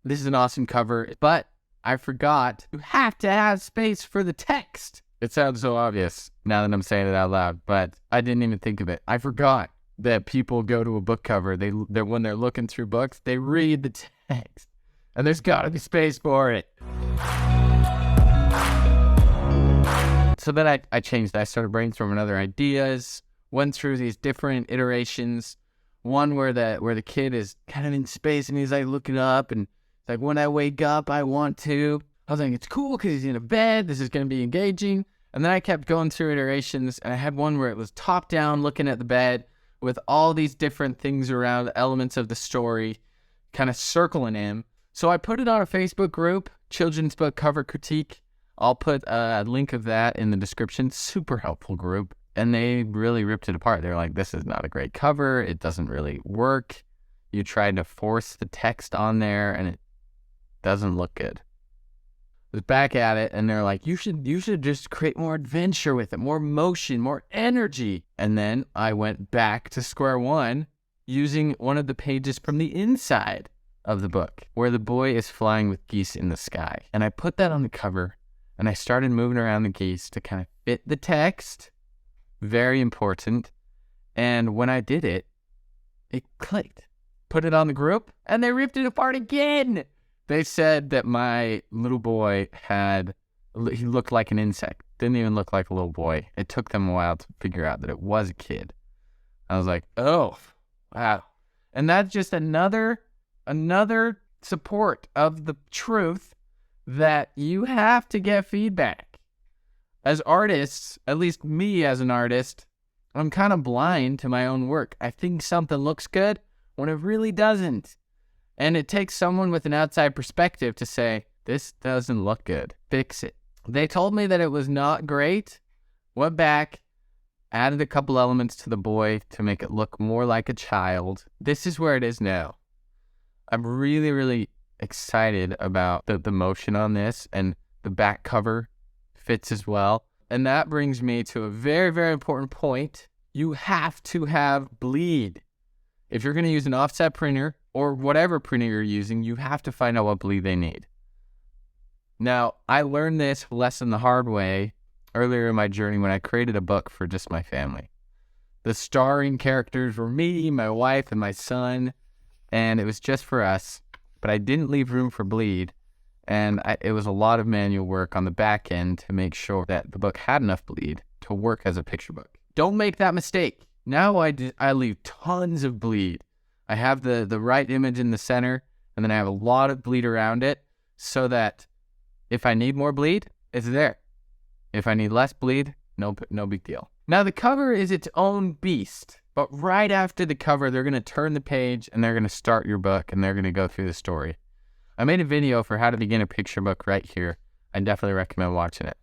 this is an awesome cover, but I forgot you have to have space for the text. It sounds so obvious now that I'm saying it out loud, but I didn't even think of it. I forgot that people go to a book cover. They're when they're looking through books, they read the text, and there's got to be space for it. So then I changed. I started brainstorming other ideas, went through these different iterations. One where the kid is kind of in space and he's like looking up and it's like, when I wake up, I want to. I was like, it's cool because he's in a bed. This is going to be engaging. And then I kept going through iterations, and I had one where it was top down looking at the bed with all these different things around, elements of the story kind of circling him. So I put it on a Facebook group, Children's Book Cover Critique. I'll put a link of that in the description. Super helpful group. And they really ripped it apart. They're like, this is not a great cover. It doesn't really work. You tried to force the text on there, and it doesn't look good. I was back at it, and they're like, you should just create more adventure with it, more motion, more energy. And then I went back to square one using one of the pages from the inside of the book where the boy is flying with geese in the sky. And I put that on the cover, and I started moving around the geese to kind of fit the text. Very important. And when I did it, it clicked. Put it on the group, and they ripped it apart again. They said that my little boy he looked like an insect. Didn't even look like a little boy. It took them a while to figure out that it was a kid. I was like, oh, wow. And that's just another support of the truth that you have to get feedback. As artists, at least me as an artist, I'm kind of blind to my own work. I think something looks good when it really doesn't. And it takes someone with an outside perspective to say, this doesn't look good. Fix it. They told me that it was not great. Went back, added a couple elements to the boy to make it look more like a child. This is where it is now. I'm really, really excited about the motion on this, and the back cover fits as well. And that brings me to a very, very important point. You have to have bleed. If you're going to use an offset printer or whatever printer you're using, you have to find out what bleed they need. Now, I learned this lesson the hard way earlier in my journey when I created a book for just my family. The starring characters were me, my wife, and my son, and it was just for us, but I didn't leave room for bleed, and it was a lot of manual work on the back end to make sure that the book had enough bleed to work as a picture book. Don't make that mistake. Now I leave tons of bleed. I have the right image in the center, and then I have a lot of bleed around it so that if I need more bleed, it's there. If I need less bleed, no big deal. Now, the cover is its own beast, but right after the cover, they're going to turn the page, and they're going to start your book, and they're going to go through the story. I made a video for how to begin a picture book right here. I definitely recommend watching it.